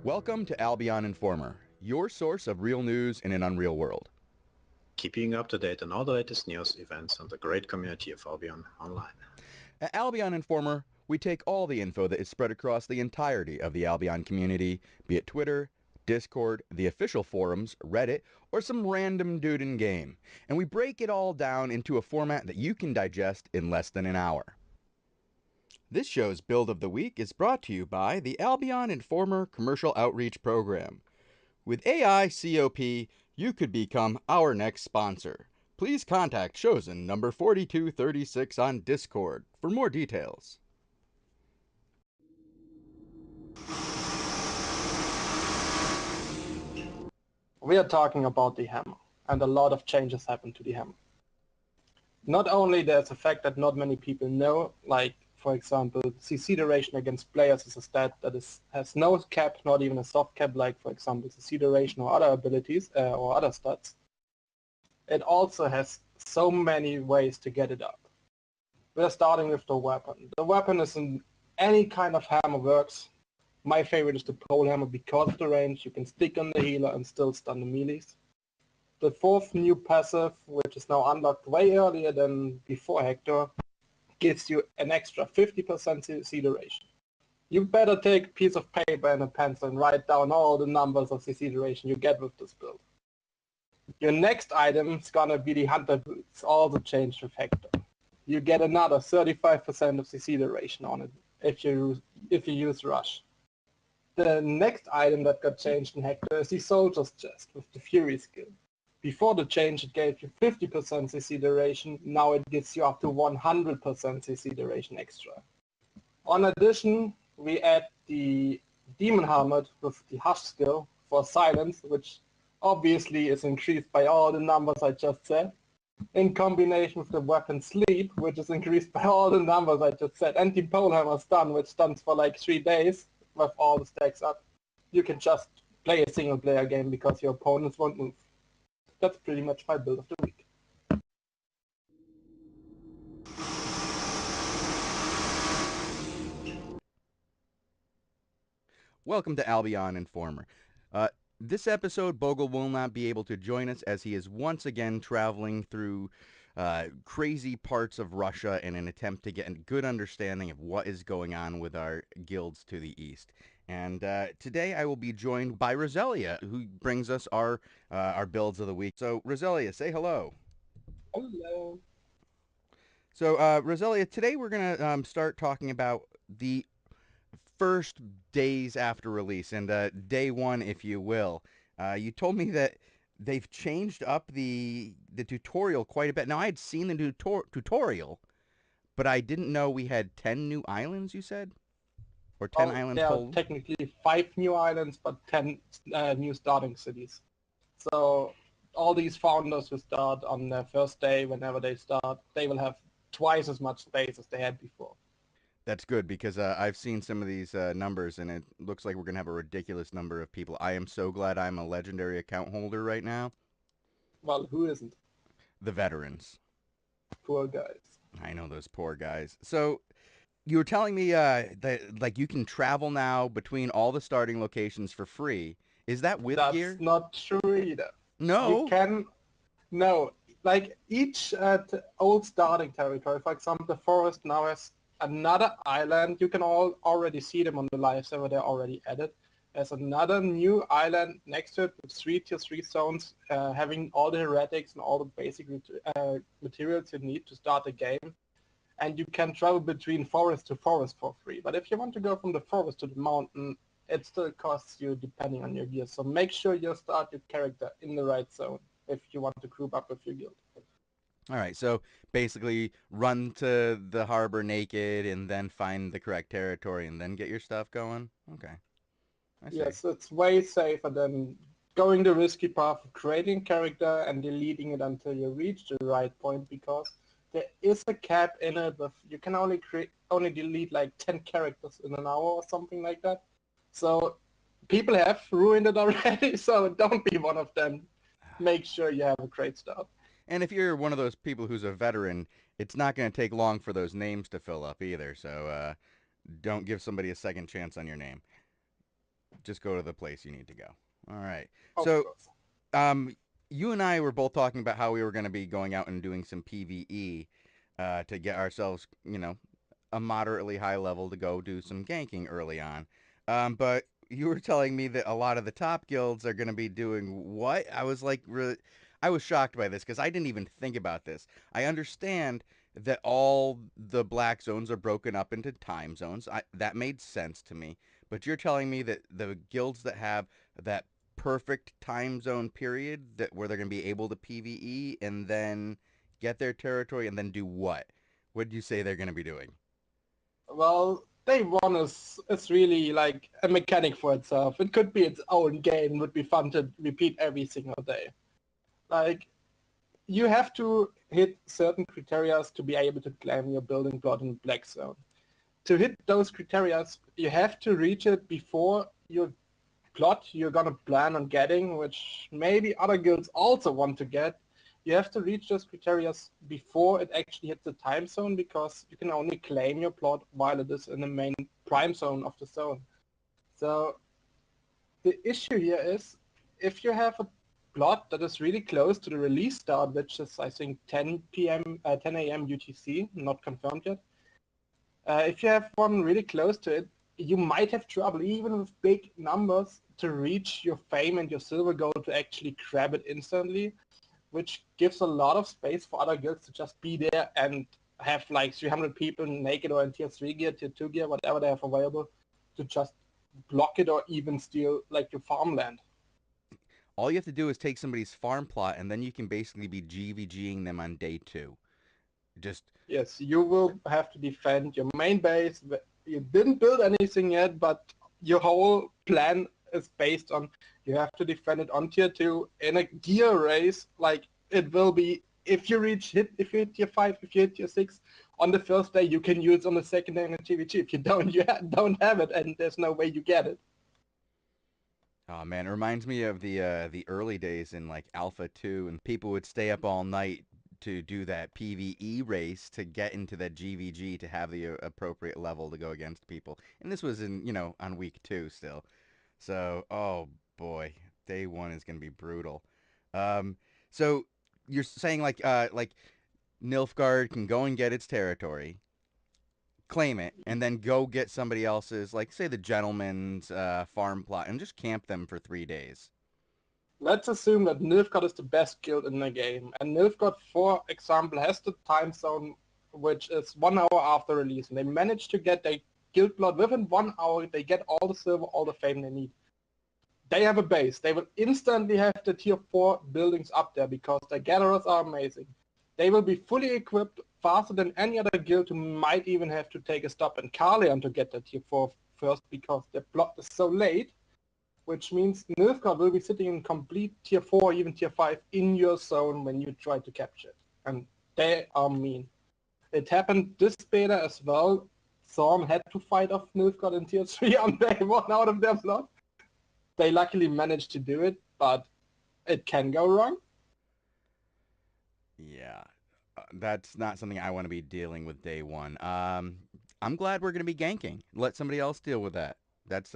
Welcome to Albion Informer, your source of real news in an unreal world. Keeping you up to date on all the latest news, events, and the great community of Albion Online. At Albion Informer, we take all the info that is spread across the entirety of the Albion community, be it Twitter, Discord, the official forums, Reddit, or some random dude in game, and we break it all down into a format that you can digest in less than an hour. This show's Build of the Week is brought to you by the Albion Informer Commercial Outreach Program. With AI COP, you could become our next sponsor. Please contact Shozen number 4236 on Discord for more details. We are talking about the hammer, and a lot of changes happened to the hammer. Not only there's a fact that not many people know, like for example, CC duration against players is a stat that has no cap, not even a soft cap, like for example CC duration or other abilities or other stats. It also has so many ways to get it up. We're starting with the weapon. The weapon is in any kind of hammer works. My favorite is the pole hammer because of the range. You can stick on the healer and still stun the melees. The fourth new passive, which is now unlocked way earlier than before Hector, gives you an extra 50% CC duration. You better take a piece of paper and a pencil and write down all the numbers of CC duration you get with this build. Your next item is gonna be the Hunter Boots, also changed with Hector. You get another 35% of CC duration on it if you use Rush. The next item that got changed in Hector is the Soldier's Chest with the Fury skill. Before the change it gave you 50% CC duration, now it gives you up to 100% CC duration extra. On addition, we add the Demon Helmet with the Hush skill for silence, which obviously is increased by all the numbers I just said, in combination with the weapon Sleep, which is increased by all the numbers I just said, and the Pole Hammer Stun, which stuns for like 3 days with all the stacks up. You can just play a single player game because your opponents won't move. That's pretty much my build of the week. Welcome to Albion Informer. This episode, Bogle will not be able to join us as he is once again traveling through crazy parts of Russia in an attempt to get a good understanding of what is going on with our guilds to the east. And today I will be joined by Rosalia, who brings us our builds of the week. So Rosalia, say hello. Hello. So Rosalia, today we're gonna start talking about the first days after release and day one, if you will. You told me that they've changed up the tutorial quite a bit. Now I had seen the tutorial, but I didn't know we had 10 new islands. You said, or 10 islands there are total. technically 5 new islands, but 10 new starting cities. So all these founders who start on their first day, whenever they start, they will have twice as much space as they had before. That's good because I've seen some of these numbers and it looks like we're going to have a ridiculous number of people. I am so glad I'm a legendary account holder right now. Well, who isn't? The veterans. Poor guys. I know those poor guys. So you were telling me that like you can travel now between all the starting locations for free. Is that with That's gear? not true either. You No. can, no, like each old starting territory, for example, the forest now has another island. You can already see them on the live server, they're already added. There's another new island next to it with 3 tier 3 zones, having all the heretics and all the basic materials you need to start the game. And you can travel between forest to forest for free. But if you want to go from the forest to the mountain, it still costs you depending on your gear. So make sure you start your character in the right zone if you want to group up with your guild. All right. So basically, run to the harbor naked and then find the correct territory and then get your stuff going. Okay. I see. Yes, it's way safer than going the risky path of creating a character and deleting it until you reach the right point, because there is a cap in it. You can only delete like 10 characters in an hour or something like that. So people have ruined it already, so don't be one of them. Make sure you have a great start. And if you're one of those people who's a veteran, it's not going to take long for those names to fill up either. So don't give somebody a second chance on your name. just go to the place you need to go. All right. Of So, course. you and I were both talking about how we were going to be going out and doing some PvE to get ourselves, a moderately high level to go do some ganking early on. But you were telling me that a lot of the top guilds are going to be doing what? I was like, I was shocked by this because I didn't even think about this. I understand that all the black zones are broken up into time zones. That made sense to me. But you're telling me that the guilds that have that perfect time zone period that where they're going to be able to PvE and then get their territory and then do what? What did you say they're going to be doing? Well, day one is really like a mechanic for itself. It could be its own game. Would be fun to repeat every single day. Like, you have to hit certain criteria to be able to claim your building plot in Black Zone. To hit those criteria, you have to reach it before your plot you're gonna plan on getting, which maybe other guilds also want to get. You have to reach those criteria before it actually hits the time zone, because you can only claim your plot while it is in the main prime zone of the zone. So the issue here is, if you have a plot that is really close to the release start, which is I think 10 a.m. UTC, not confirmed yet. If you have one really close to it, you might have trouble, even with big numbers, to reach your fame and your silver goal to actually grab it instantly, which gives a lot of space for other guilds to just be there and have like 300 people naked or in tier 3 gear, tier 2 gear, whatever they have available, to just block it or even steal like your farmland. All you have to do is take somebody's farm plot and then you can basically be GVGing them on day 2. Just Yes, you will have to defend your main base. You didn't build anything yet, but your whole plan is based on you have to defend it on tier 2 in a gear race. Like, it will be, if you if you hit tier 5, if you hit tier 6, on the first day you can use it, on the second day in a TVG. If you don't, you don't have it, and there's no way you get it. oh man, it reminds me of the early days in like Alpha 2 and people would stay up all night to do that PvE race to get into that GVG to have the appropriate level to go against people. And this was in, on week 2 still. So, oh boy, day 1 is going to be brutal. Um, so you're saying like Nilfgaard can go and get its territory, claim it, and then go get somebody else's, like say the gentleman's farm plot, and just camp them for 3 days. Let's assume that Nilfgaard is the best guild in the game, and Nilfgaard, for example, has the time zone which is 1 hour after release, and they manage to get their guild plot within 1 hour. They get all the silver, all the fame they need. They have a base. They will instantly have the tier 4 buildings up there because their gatherers are amazing. They will be fully equipped faster than any other guild, who might even have to take a stop in Carleon to get the tier 4 first, because their plot is so late, which means Nilfgaard will be sitting in complete tier 4, even tier 5 in your zone when you try to capture it. And they are mean. It happened this beta as well. Thorn had to fight off Nilfgaard in tier 3 on day 1 out of their plot. They luckily managed to do it, but it can go wrong. Yeah, that's not something I want to be dealing with day 1. I'm glad we're going to be ganking. Let somebody else deal with that. That's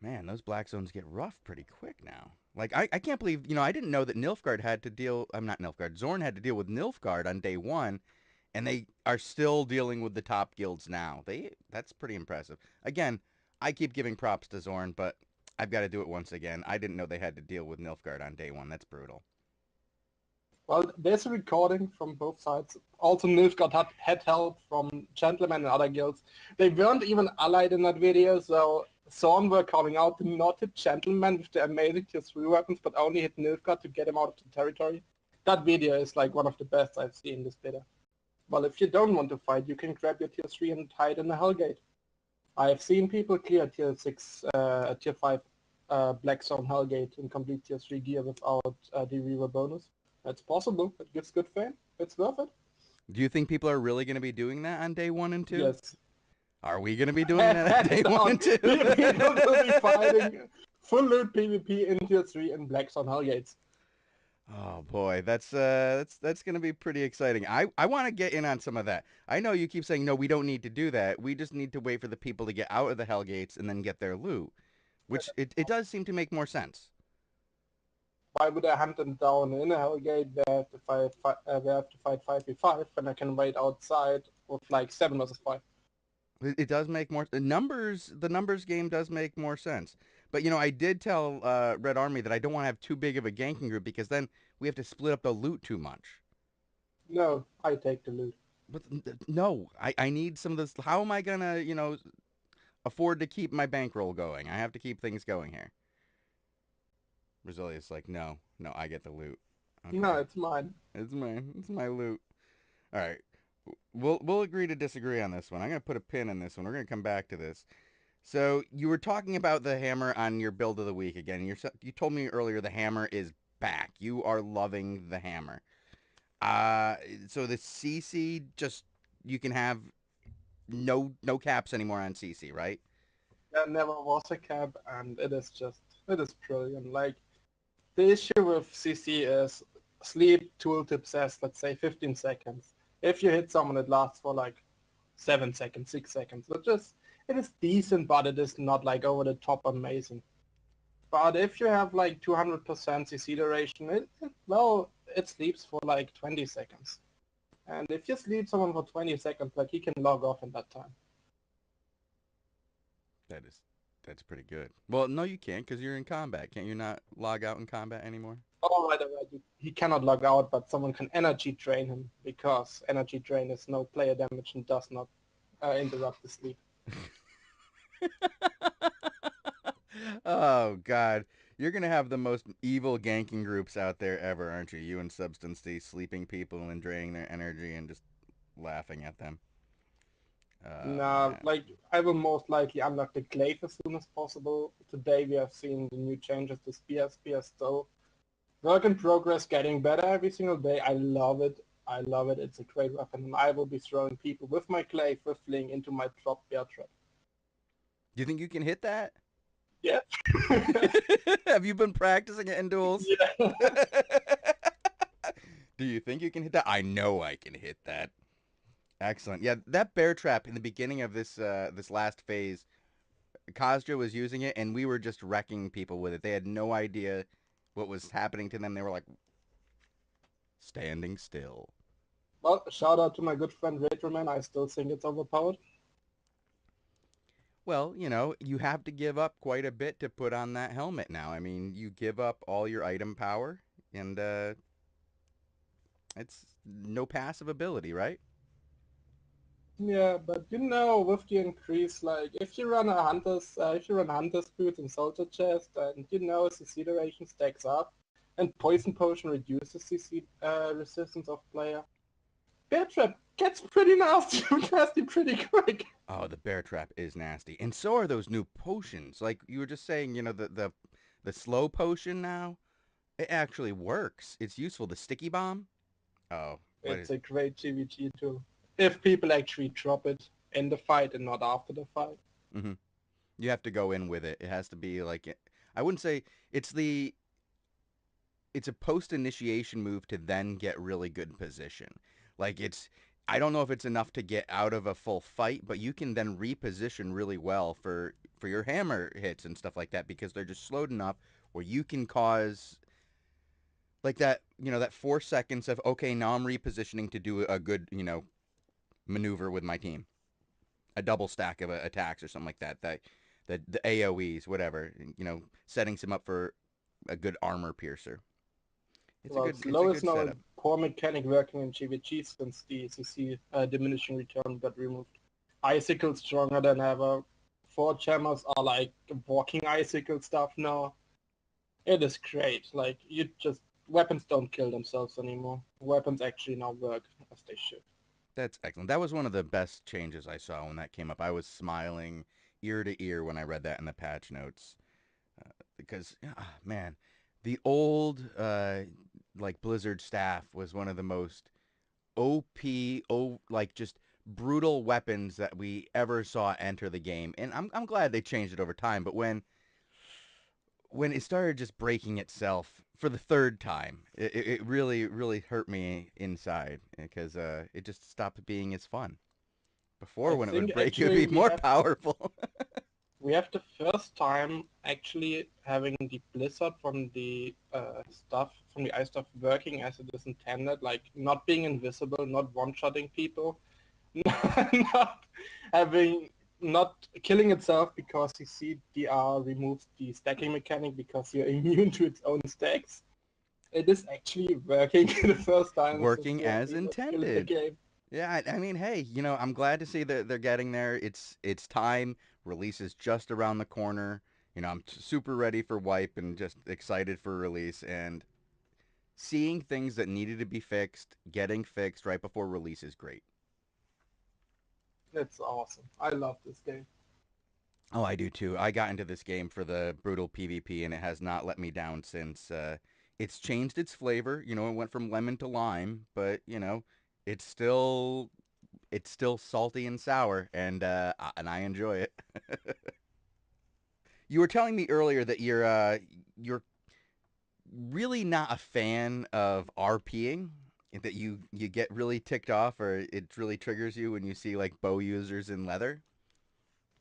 man, those black zones get rough pretty quick now. Like I can't believe, I didn't know that Nilfgaard had to deal. I'm not Nilfgaard. Zorn had to deal with Nilfgaard on day 1, and they are still dealing with the top guilds now. That's pretty impressive. Again, I keep giving props to Zorn, but I've got to do it once again. I didn't know they had to deal with Nilfgaard on day 1. That's brutal. Well, there's a recording from both sides. Also, Nilfgaard had help from Gentlemen and other guilds. They weren't even allied in that video, so Zorn were calling out to not hit Gentlemen with the amazing tier 3 weapons, but only hit Nilfgaard to get him out of the territory. That video is like one of the best I've seen this beta. Well, if you don't want to fight, you can grab your tier 3 and hide in the Hellgate. I have seen people clear tier 6, tier 5 Black Zone Hellgate in complete tier 3 gear without the Reaver bonus. That's possible. It gives good fame. It's worth it. Do you think people are really going to be doing that on day 1 and 2? Yes. Are we going to be doing that on day 1 and 2? People will be fighting full loot PvP in tier 3 in Black Zone Hellgates. Oh boy, that's gonna be pretty exciting. I want to get in on some of that. I know you keep saying no, we don't need to do that. We just need to wait for the people to get out of the hell gates and then get their loot, which it does seem to make more sense. Why would I hunt them down in a Hellgate where I have to where I have to fight 5v5 when I can wait outside with like 7 versus 5? It does make more the numbers game does make more sense. But I did tell Red Army that I don't want to have too big of a ganking group because then we have to split up the loot too much. No, I take the loot. But no, I need some of this. How am I gonna afford to keep my bankroll going? I have to keep things going here. Rosalia's like, no, no, I get the loot. No, Okay, it's mine. it's mine. It's my loot. All right, we'll agree to disagree on this one. I'm gonna put a pin in this one. We're gonna come back to this. So you were talking about the hammer on your build of the week again. You told me earlier the hammer is back. You are loving the hammer. Uh, so the CC just you can have no caps anymore on CC, right? There never was a cap, and it is brilliant. Like, the issue with CC is sleep tooltip says, let's say, 15 seconds. If you hit someone, it lasts for like 7 seconds, 6 seconds. It is decent, but it is not like over the top amazing. But if you have like 200% CC duration, well, it sleeps for like 20 seconds. And if you sleep someone for 20 seconds, like he can log off in that time. That is that's pretty good. Well, no, you can't because you're in combat. Can't you not log out in combat anymore? Oh, right, right. He cannot log out, but someone can energy drain him because energy drain is no player damage and does not interrupt the sleep. Oh God, you're gonna have the most evil ganking groups out there ever, aren't you? You and Substance D sleeping people and draining their energy and just laughing at them. Oh Nah, man. like I will most likely unlock the glaive as soon as possible. Today we have seen the new changes to spear. Spear still work in progress, getting better every single day. I love it. I love it. It's a great weapon, and I will be throwing people with my glaive with fling into my drop bear trap. Do you think you can hit that? Yeah. Have you been practicing it in duels? Yeah. Do you think you can hit that? I know I can hit that. Excellent. Yeah, that bear trap in the beginning of this last phase, Kazdra was using it, and we were just wrecking people with it. They had no idea what was happening to them. They were like standing still. Well, shout out to my good friend Retroman. I still think it's overpowered. Well, you have to give up quite a bit to put on that helmet now. I mean, you give up all your item power, and it's no passive ability, right? Yeah, but with the increase, like if you run hunter's boots and soldier chest, and CC duration stacks up, and poison potion reduces CC resistance of player. Bear trap gets pretty nasty, nasty pretty quick. Oh, the bear trap is nasty, and so are those new potions. Like you were just saying, the slow potion now. It actually works. It's useful. The sticky bomb. Oh, what It's is? a great GVG tool. If people actually drop it in the fight and not after the fight. Mm-hmm. You have to go in with it. It has to be like I wouldn't say it's the it's a post initiation move to then get really good position. Like I don't know if it's enough to get out of a full fight, but you can then reposition really well for your hammer hits and stuff like that because they're just slowed enough where you can cause like that 4 seconds of okay, now I'm repositioning to do a good, maneuver with my team. A double stack of attacks or something like that. The AoEs, whatever, setting some up for a good armor piercer. Well, It's a slow is good now a setup. core mechanic working in GVG since the CC diminishing return got removed. Icicle stronger than ever. Four jammers are like walking icicle stuff now. It is great. Like weapons don't kill themselves anymore. Weapons actually now work as they should. That's excellent. That was one of the best changes I saw when that came up. I was smiling ear to ear when I read that in the patch notes because man, the old like Blizzard staff was one of the most OP, like just brutal weapons that we ever saw enter the game. And I'm glad they changed it over time. But when it started just breaking itself for the third time, it really, really hurt me inside because it just stopped being as fun. Before, I when it would think break, it would actually be more powerful. we have the first time actually having the Blizzard from the from the ice stuff working as it is intended, like not being invisible, not one-shotting people, not having not killing itself because you see DR removes the stacking mechanic because you're immune to its own stacks. It is actually working the first time since Working we have as been in the intended. game. Yeah, I mean, hey, I'm glad to see that they're getting there. It's time. Release is just around the corner. I'm super ready for wipe and just excited for release. And seeing things that needed to be fixed, getting fixed right before release is great. It's awesome. I love this game. Oh, I do too. I got into this game for the brutal PvP, and it has not let me down since. It's changed its flavor. It went from lemon to lime, but it's still it's still salty and sour, and I enjoy it. You were telling me earlier that you're really not a fan of RPing, that you get really ticked off, or it really triggers you when you see like bow users in leather.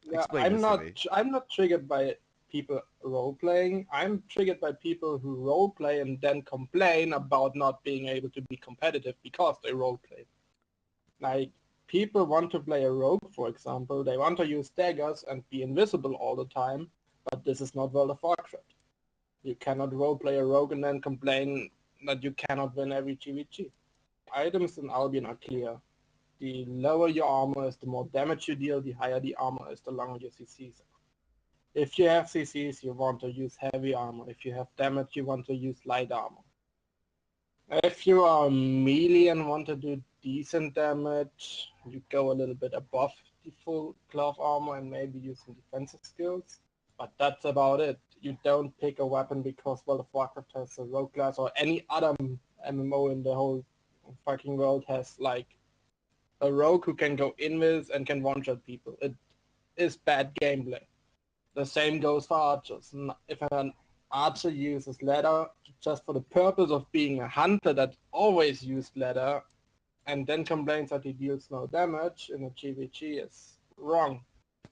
Yeah, Explain this to me. I'm not triggered by people role playing. I'm triggered by people who role play and then complain about not being able to be competitive because they role play. Like people want to play a rogue, for example. They want to use daggers and be invisible all the time, but this is not World of Warcraft. You cannot role play a rogue and then complain that you cannot win every GVG. Items in Albion are clear. The lower your armor is, the more damage you deal, the higher the armor is, the longer your CCs. If you have CCs, you want to use heavy armor. If you have damage, you want to use light armor. If you are melee and want to do decent damage, you go a little bit above the full glove armor and maybe use some defensive skills. But that's about it. You don't pick a weapon because World of Warcraft has a rogue class or any other MMO in the whole fucking world has like a rogue who can go invis and can one-shot people. It is bad gameplay. The same goes for archers. If an archer uses ladder just for the purpose of being a hunter that always used ladder and then complains that he deals no damage in a GVG is wrong.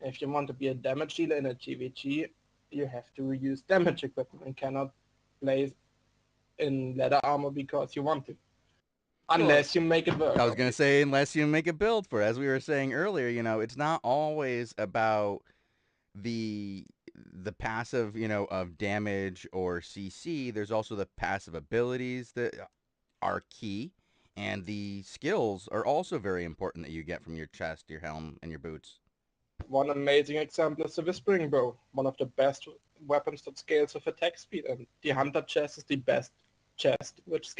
If you want to be a damage dealer in a GVG, you have to use damage equipment and cannot play in leather armor because you want to. Well, Unless you make it work, I was gonna obviously. say unless you make a build for it. As we were saying earlier, it's not always about the the passive, of damage or CC. There's also the passive abilities that are key, and the skills are also very important that you get from your chest, your helm, and your boots. One amazing example is the Whispering Bow, one of the best weapons that scales with attack speed, and the Hunter chest is the best chest, which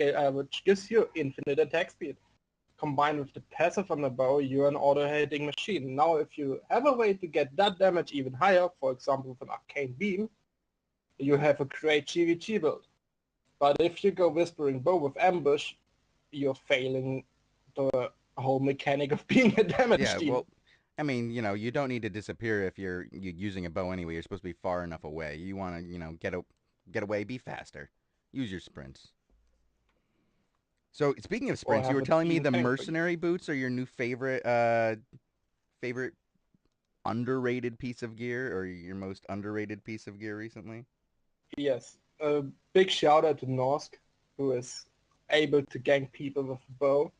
gives you infinite attack speed. Combined with the passive on the bow, you're an auto-hitting machine. Now, if you have a way to get that damage even higher, for example with an Arcane Beam, you have a great GVG build. But if you go Whispering Bow with Ambush, you're failing the whole mechanic of being a damage Yeah, dealer. well, I mean, you don't need to disappear if you're using a bow anyway. You're supposed to be far enough away. You want to, get away, be faster. Use your sprints. So speaking of Or sprints, you have were a telling me beam the tank for you. mercenary boots are your new favorite underrated piece of gear, or your most underrated piece of gear recently. Yes. A big shout out to Norsk, who is able to gank people with a bow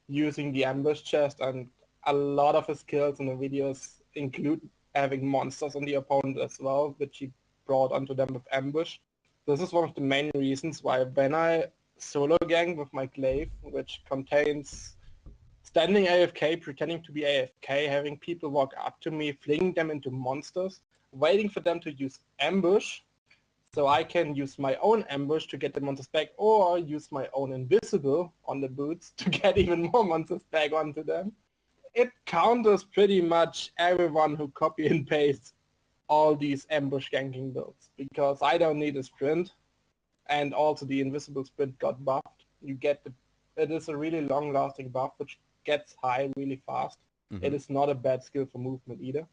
using the ambush chest, and a lot of his kills in the videos include having monsters on the opponent as well, which he brought onto them with ambush. This is one of the main reasons why when I solo gang with my glaive, which contains standing AFK, pretending to be AFK, having people walk up to me, flinging them into monsters, waiting for them to use ambush, so I can use my own ambush to get the monsters back, or use my own invisible on the boots to get even more monsters back onto them. It counters pretty much everyone who copy and paste all these ambush ganking builds, because I don't need a sprint, and also the invisible sprint got buffed. It is a really long-lasting buff which gets high really fast. It Mm-hmm. is not a bad skill for movement either.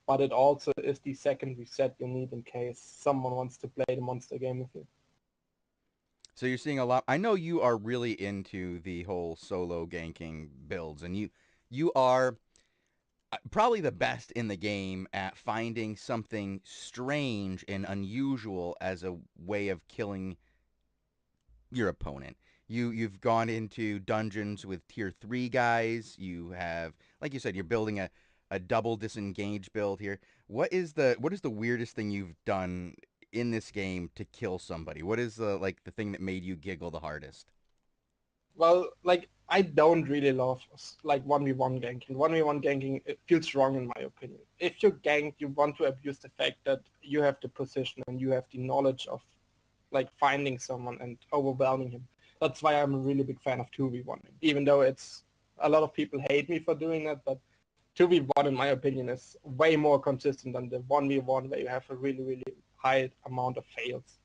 but it also is the second reset you need in case someone wants to play the monster game with you. So you're seeing a lot. I know you are really into the whole solo ganking builds, and you are probably the best in the game at finding something strange and unusual as a way of killing your opponent. You've gone into dungeons with tier 3 guys. You have, like you said, you're building a double disengage build here. What is the weirdest thing you've done in this game to kill somebody? What is the thing that made you giggle the hardest? Well, like, I don't really love like 1v1 ganking. 1v1 ganking, it feels wrong in my opinion. If you gank, you want to abuse the fact that you have the position and you have the knowledge of like finding someone and overwhelming him. That's why I'm a really big fan of 2v1. Even though it's a lot of people hate me for doing that, but 2v1 in my opinion is way more consistent than the 1v1 where you have a really, really high amount of fails.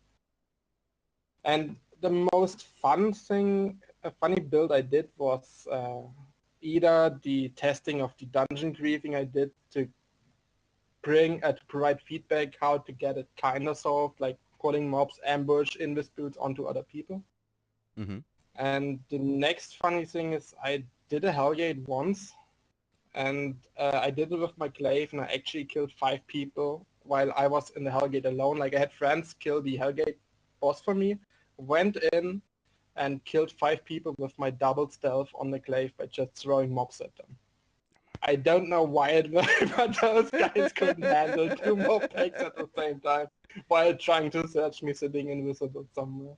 And the most fun thing, a funny build I did was either the testing of the dungeon griefing I did to provide feedback how to get it kind of solved, like putting mobs ambush invis builds onto other people. Mm-hmm. And the next funny thing is I did a Hellgate once, and I did it with my glaive, and I actually killed 5 people while I was in the Hellgate alone. Like, I had friends kill the Hellgate boss for me, went in and killed 5 people with my double stealth on the glaive by just throwing mobs at them. I don't know why it worked, but those guys couldn't handle 2 mob packs at the same time while trying to search me sitting invisible somewhere.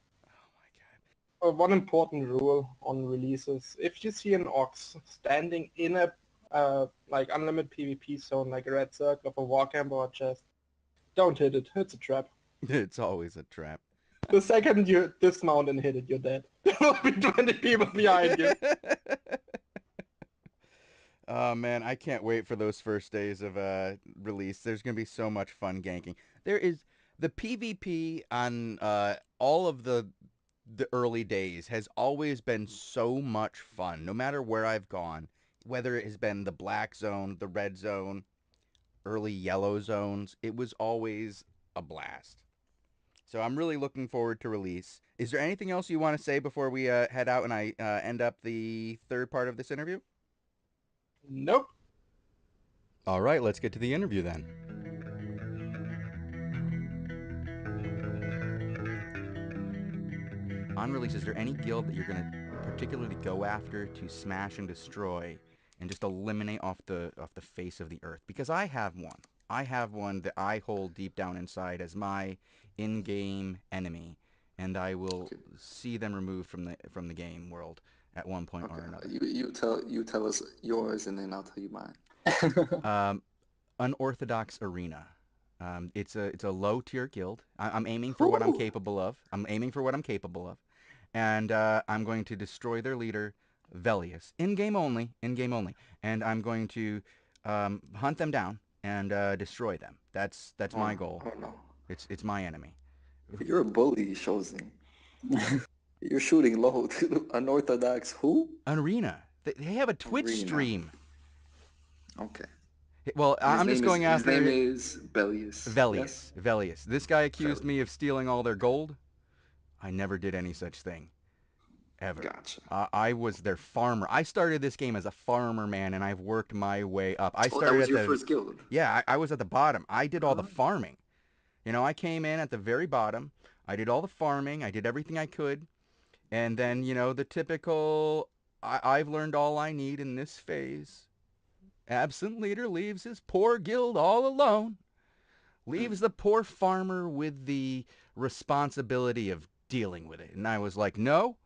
One important rule on releases: if you see an ox standing in a like unlimited PvP zone, like a red circle of a warcamper or chest, don't hit it. It's a trap. It's always a trap. The second you dismount and hit it, you're dead. There will be 20 people behind you. Oh man, I can't wait for those first days of release. There's gonna be so much fun ganking. There is the PvP on all of the early days has always been so much fun. No matter where I've gone, whether it has been the black zone, the red zone, early yellow zones, it was always a blast. So I'm really looking forward to release. Is there anything else you want to say before we head out and I end up the third part of this interview? Nope. All right, let's get to the interview then. On release, is there any guild that you're going to particularly go after to smash and destroy and just eliminate off the face of the earth? Because I have one. I have one that I hold deep down inside as my in-game enemy, and I will see them removed from the game world at one point or Okay, another. you tell us yours, and then I'll tell you mine. Um, Unorthodox Arena. It's a low tier guild. I'm aiming for what I'm Ooh. capable of. I'm aiming for what I'm capable of, and I'm going to destroy their leader, Velius, in game only. In game only, and I'm going to hunt them down and destroy them. That's Oh my no! goal. Oh no! It's my enemy. You're a bully, Shozen. You're shooting low to unorthodox who? An arena. They have a Twitch Arena. stream. Okay. Well, And his I'm just name is going his name after is Bellius. Yes. Velius. This guy accused me of Bellius. stealing all their gold. I never did any such thing. Ever. Gotcha. I was their farmer. I started this game as a farmer, man, and I've worked my way up. I Oh, that started was at your the first guild. yeah. I was at the bottom. I did all the Oh. farming. I came in at the very bottom. I did all the farming. I did everything I could, and then the typical. I've learned all I need in this phase. Absent leader leaves his poor guild all alone. Hmm. Leaves the poor farmer with the responsibility of dealing with it. And I was like, no,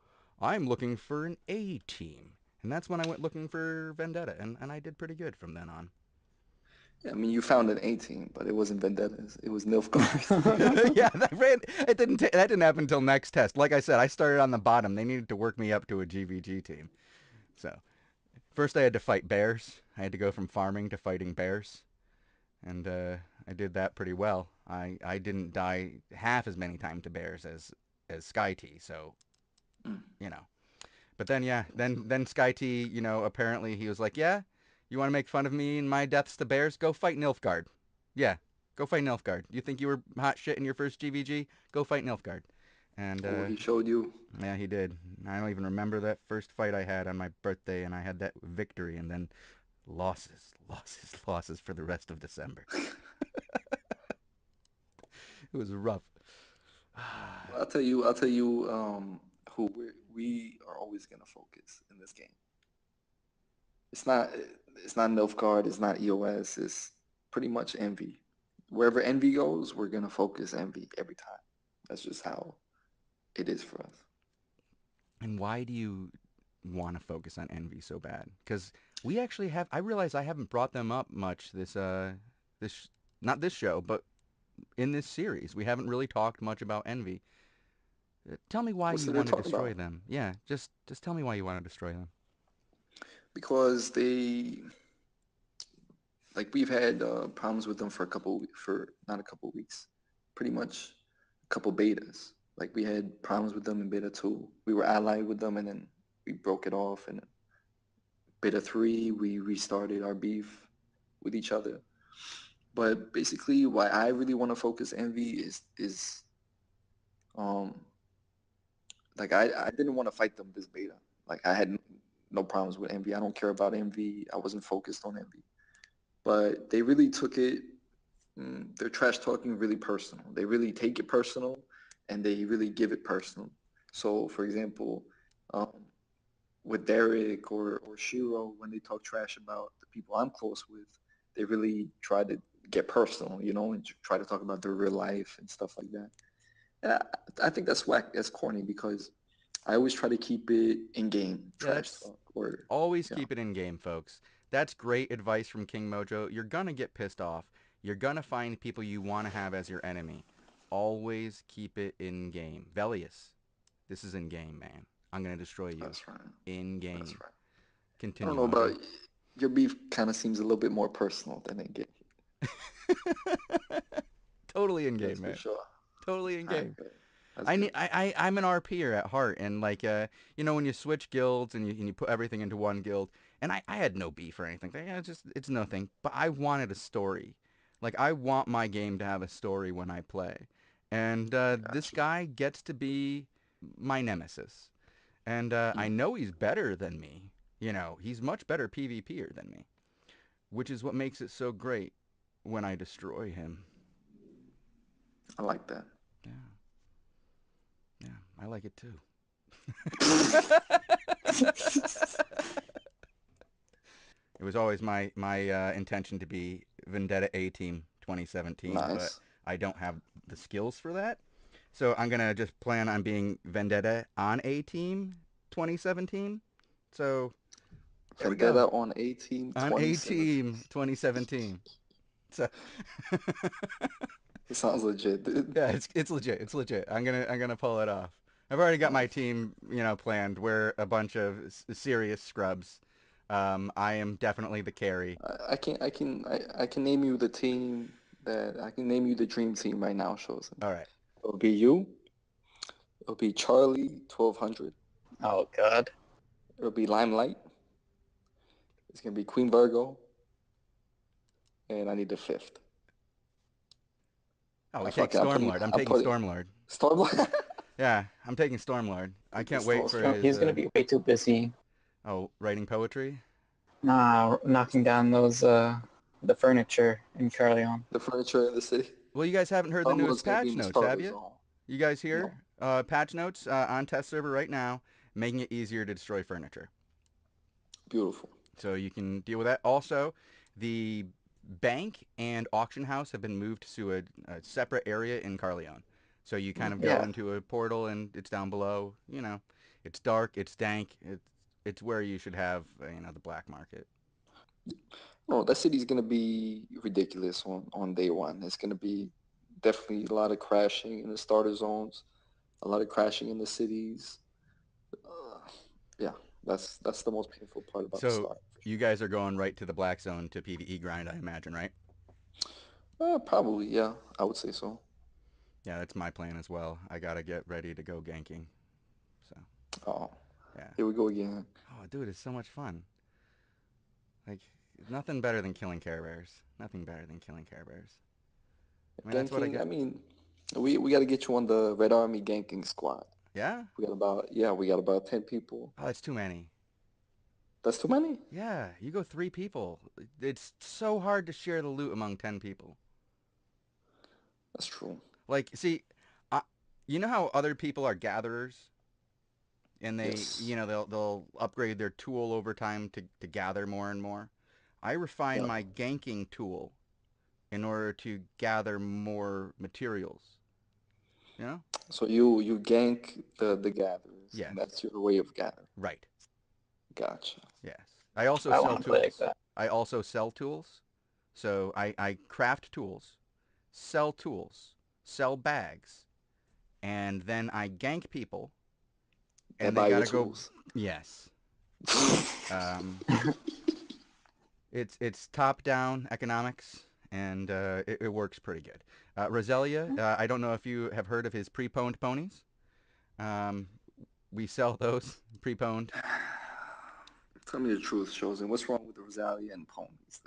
I'm looking for an A team. And that's when I went looking for Vendetta, and I did pretty good from then on. Yeah, I mean, you found an A team, but it wasn't Vendettas. It was Nilfgaard. Yeah, that didn't happen until next test. Like I said, I started on the bottom. They needed to work me up to a GVG team. So first I had to fight bears. I had to go from farming to fighting bears. And I did that pretty well. I didn't die half as many times to bears as Sky T, so Mm. you know. But then yeah, then Sky T, apparently he was like, yeah, you want to make fun of me and my deaths to bears? Go fight Nilfgaard. Yeah, go fight Nilfgaard. You think you were hot shit in your first GVG? Go fight Nilfgaard. And Oh, he showed you. yeah, he did. I don't even remember that first fight I had on my birthday, and I had that victory, and then losses, losses, losses for the rest of December. It was rough. Well, I'll tell you, who we are always gonna focus in this game. It's not, it's not Nilfgaard, it's not EOS, it's pretty much Envy. Wherever Envy goes, we're gonna focus Envy every time. That's just how it is for us. And why do you want to focus on Envy so bad? Because we actually have. I realize I haven't brought them up much this not this show, but in this series, we haven't really talked much about Envy. Tell me why What's you there to want to talk destroy about? them. Yeah, just tell me why you want to destroy them. Because we've had problems with them for for not a couple weeks, pretty much a couple betas. Like we had problems with them in beta 2. We were allied with them and then we broke it off, and then beta 3 we restarted our beef with each other. But basically why I really want to focus Envy is um like I didn't want to fight them this beta. Like I had no problems with Envy. I don't care about Envy. I wasn't focused on Envy. But they really took it, they're trash talking really personal. They really take it personal and they really give it personal. So, for example, um, with Derek or Shiro, when they talk trash about the people I'm close with, they really try to get personal, and try to talk about their real life and stuff like that. And I think that's whack, that's corny, because I always try to keep it in game, Yeah, trash that's talk, or, always yeah, keep it in game, folks. That's great advice from King Mojo. You're gonna get pissed off. You're gonna find people you want to have as your enemy. Always keep it in game. Velius, this is in game, man. I'm gonna destroy you that's right. in That's game. right. I don't Continue, know about Mojo. your beef. Kind of seems a little bit more personal than in game. Totally in game, That's for man. sure. Totally in All right, game. good. That's good. I'm an RPer at heart, and like when you switch guilds and you put everything into one guild, and I had no beef or anything. Yeah, it's nothing. But I wanted a story. Like I want my game to have a story when I play, and this Got you. guy gets to be my nemesis, and I Mm, know he's better than me. He's much better PvPer than me, which is what makes it so great when I destroy him. I like that. Yeah, yeah, I like it too. It was always my intention to be Vendetta A Team 2017, but Nice. I don't have the skills for that. So I'm gonna just plan on being Vendetta on A Team 2017. So there we go. Vendetta on A Team On A 2017. Team 2017. So It sounds legit, dude. yeah, it's legit. It's legit. I'm gonna pull it off. I've already got my Nice. team, planned. We're a bunch of serious scrubs. I am definitely the carry. I can name you the team that I can name you the dream team right now, Shozen. All right. It'll be you. It'll be Charlie 1200. Oh God. It'll be Limelight. It's gonna be Queen Virgo, and I need the fifth. Oh, we take Fuck it. I'm putting. Stormlord. I'm I'm taking putting. Stormlord. Stormlight. Yeah, I'm taking Stormlord. I can't wait for his He's gonna be way too busy writing poetry. knocking down those the furniture in Carleon. The furniture in the city. Well, you guys haven't heard the Stormlord's newest gonna be patch in the notes, have starter you? zone. You guys No. hear? Patch notes on test server right now, making it easier to destroy furniture. Beautiful. So you can deal with that. Also, the bank and auction house have been moved to a separate area in Carleon. So you kind of go Yeah. into a portal and it's down below. It's dark, it's dank, it's where you should have the black market. No, that city's gonna be ridiculous on day one. It's gonna be definitely a lot of crashing in the starter zones, a lot of crashing in the cities. Uh, yeah, that's the most painful part about the So start. you guys are going right to the black zone to PvE grind, I imagine, right? Probably, yeah, I would say so. Yeah, that's my plan as well. I gotta get ready to go ganking. So Oh, yeah. here we go again. Oh, dude, it's so much fun. Like Nothing better than killing Care Bears. Nothing better than killing Care Bears. I mean, that's what I Ganking, get. I mean, we got to get you on the Red Army ganking squad. Yeah? We got about 10 people. Oh, that's too many. That's too many? Yeah, you go 3 people. It's so hard to share the loot among 10 people. That's true. Like, see, I, you know how other people are gatherers? And they, Yes. you know, they'll upgrade their tool over time to gather more and more. I refine Yeah. my ganking tool in order to gather more materials. You know? So you gank the gatherers, Yes. and that's your way of gathering. Right. Gotcha. Yes. I also I sell want to play like tools. that. I also sell tools. So I craft tools, sell tools, sell bags, and then I gank people, That and they buy your gotta go. tools. Yes. Um, it's top-down economics, and it works pretty good. Rosalia, I don't know if you have heard of his pre-pwned ponies. Um, we sell those pre-pwned. Tell me the truth, Shozen. What's wrong with the Rosalia and ponies?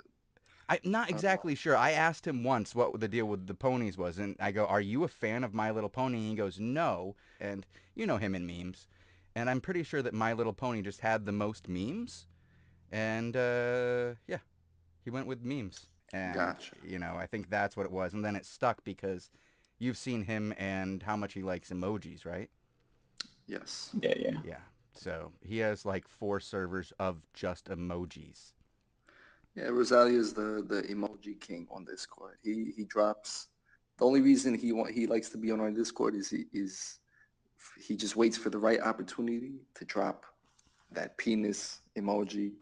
I'm not I don't know. exactly sure. I asked him once what the deal with the ponies was, and I go, "Are you a fan of My Little Pony?" And he goes, "No." And you know him in memes, and I'm pretty sure that My Little Pony just had the most memes, and yeah, he went with memes, and Gotcha. I think that's what it was, and then it stuck because you've seen him and how much he likes emojis, right? Yes. Yeah, yeah. Yeah. So he has like 4 servers of just emojis. Yeah, Rosalia is the emoji king on Discord. He drops. The only reason he likes to be on our Discord is he just waits for the right opportunity to drop that penis emoji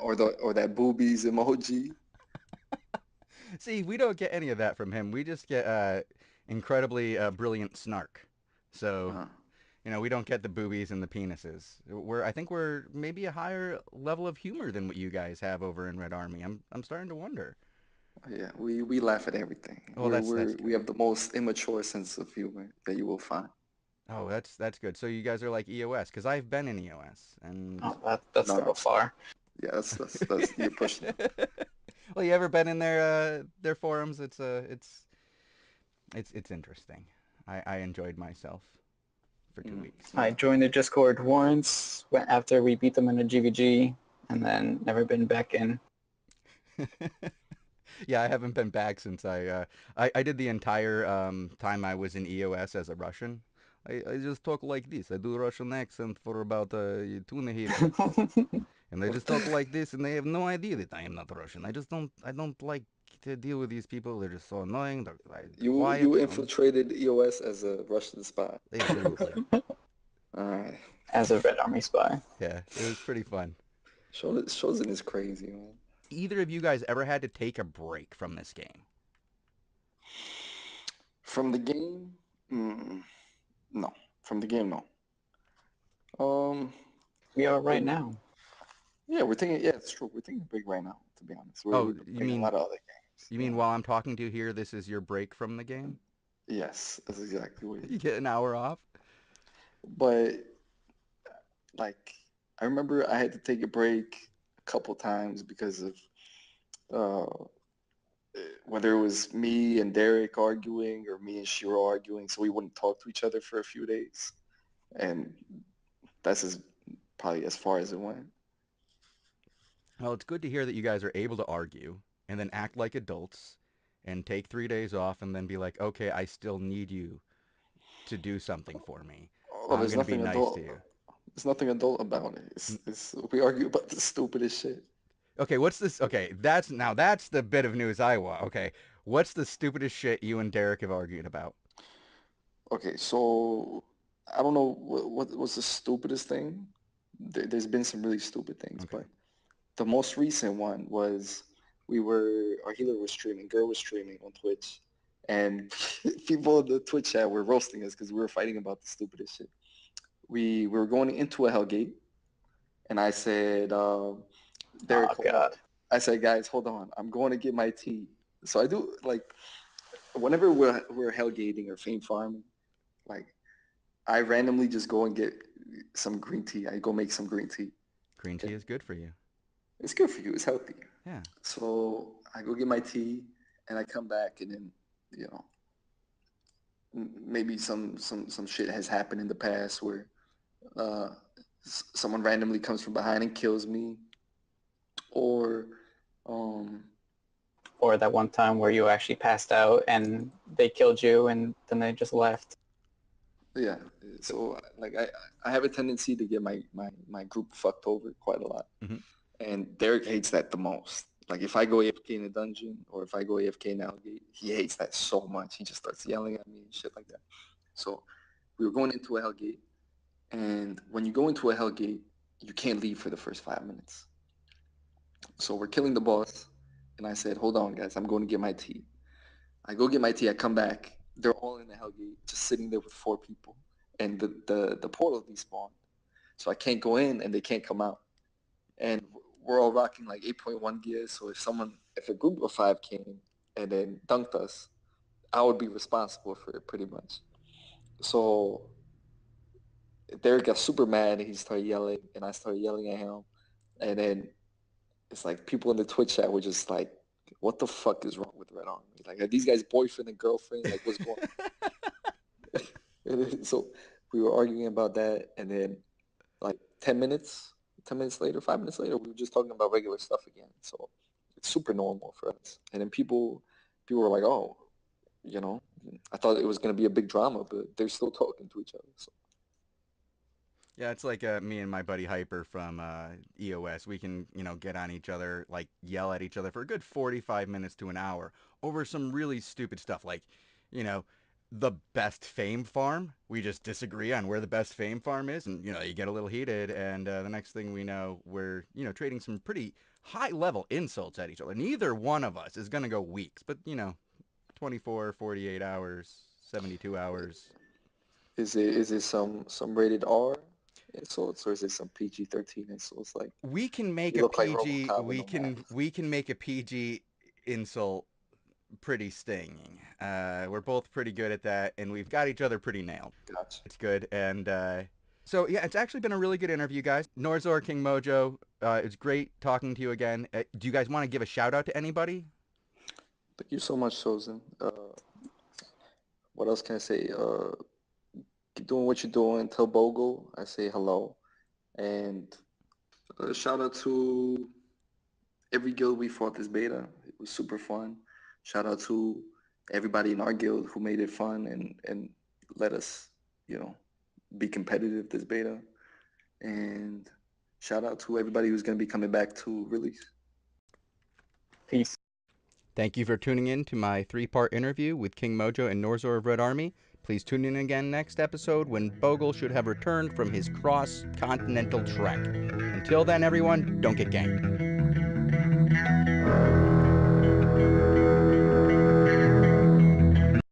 or that boobies emoji. See, we don't get any of that from him. We just get incredibly brilliant snark. So, Uh, we don't get the boobies and the penises. I think we're maybe a higher level of humor than what you guys have over in Red Army. I'm starting to wonder. yeah, we laugh at everything. Well, that's We good. have the most immature sense of humor that you will find. Oh, that's good. So you guys are like EOS, because I've been in EOS, and Oh, that's a No, little far. yeah, that's you're pushing it. well, you ever been in their forums? It's interesting. I enjoyed myself for two Mm, weeks. I yeah. joined the Discord once after we beat them in a GVG, and then never been back in. Yeah, I haven't been back since I did the entire time I was in EOS as a Russian. I just talk like this. I do Russian accent for about 2.5 minutes. And they just talk like this, and they have no idea that I am not Russian. I don't like to deal with these people. They're just so annoying. They're quiet. You infiltrated EOS as a Russian spy. Absolutely. All right. As a Red Army spy. Yeah, it was pretty fun. Shozen is crazy, man. Either of you guys ever had to take a break from this game? From the game, no. From the game, no. Um, We are but right now. yeah, we're thinking. Yeah, it's true. We're thinking big right now. To be honest, Oh, we've been you playing a mean lot of other games. you Yeah. mean while I'm talking to you here, this is your break from the game? Yes, that's exactly what it You is. get an hour off? But like, I remember I had to take a break a couple times because of uh, whether it was me and Derek arguing or me and Shiro arguing, so we wouldn't talk to each other for a few days, and that's probably as far as it went. Well, it's good to hear that you guys are able to argue and then act like adults and take 3 days off and then be like, okay, I still need you to do something for me. Oh, I'm going to be nice to you. there's nothing adult about it. N- It's we argue about the stupidest shit. Okay, what's this? Okay, that's the bit of news I want. Okay, what's the stupidest shit you and Derek have argued about? Okay, so I don't know what's the stupidest thing. There's been some really stupid things, Okay. but the most recent one was our healer was streaming, girl was streaming on Twitch, and people in the Twitch chat were roasting us because we were fighting about the stupidest shit. We were going into a Hellgate, and I said, Derek, Oh hold on. God. I said, guys, hold on. I'm going to get my tea. So I do like whenever we're Hellgating or Fame farming, like I randomly just go and get some green tea. I go make some green tea. Green tea Okay. is good for you. It's good for you. It's healthy. Yeah. So I go get my tea, and I come back, and then maybe some shit has happened in the past where uh, someone randomly comes from behind and kills me, or um, Or that one time where you actually passed out and they killed you and then they just left. yeah. So like I have a tendency to get my group fucked over quite a lot, and Derek hates that the most. Like if I go AFK in a dungeon or if I go AFK in Algate, he hates that so much. He just starts yelling at me and shit like that. So we were going into a Hellgate, and when you go into a Hellgate, you can't leave for the first 5 minutes. So we're killing the boss, and I said, hold on, guys, I'm going to get my tea. I go get my tea, I come back, they're all in the Hellgate, just sitting there with 4 people, and the portal despawned. So I can't go in, and they can't come out. And we're all rocking like 8.1 gears, so if a group of 5 came and then dunked us, I would be responsible for it pretty much. So Derek got super mad and he started yelling, and I started yelling at him. And then it's like people in the Twitch chat were just like, what the fuck is wrong with Red Army? Like, are these guys boyfriend and girlfriend? Like, what's going on? So we were arguing about that, and then like 10 minutes later, 5 minutes later, we were just talking about regular stuff again. So it's super normal for us. And then people were like, oh, I thought it was going to be a big drama, but they're still talking to each other. So. Yeah, it's like me and my buddy Hyper from EOS. We can, get on each other, like yell at each other for a good 45 minutes to an hour over some really stupid stuff, like, you know, the best fame farm. We just disagree on where the best fame farm is, and you get a little heated, and the next thing we know, we're trading some pretty high level insults at each other. Neither one of us is gonna go weeks, but 24, 48 hours, 72 hours. Is it some rated R insults, or is it some PG-13 insults? Like, We can make you a look like PG. RoboCop with We no can mask. we can make a PG insult pretty stinging. We're both pretty good at that, and we've got each other pretty nailed. Gotcha. It's good, and so yeah, it's actually been a really good interview, guys. Norzor, King Mojo, it's great talking to you again. Do you guys want to give a shout out to anybody? Thank you so much, Shozen. What else can I say? Keep doing what you're doing. Tell Bogle I say hello. And shout out to every guild we fought this beta. It was super fun. Shout out to everybody in our guild who made it fun and let us, be competitive this beta. And shout out to everybody who's going to be coming back to release. Peace. Thank you for tuning in to my 3-part interview with King Mojo and Norzor of Red Army. Please tune in again next episode when Bogle should have returned from his cross-continental trek. Until then, everyone, don't get ganked.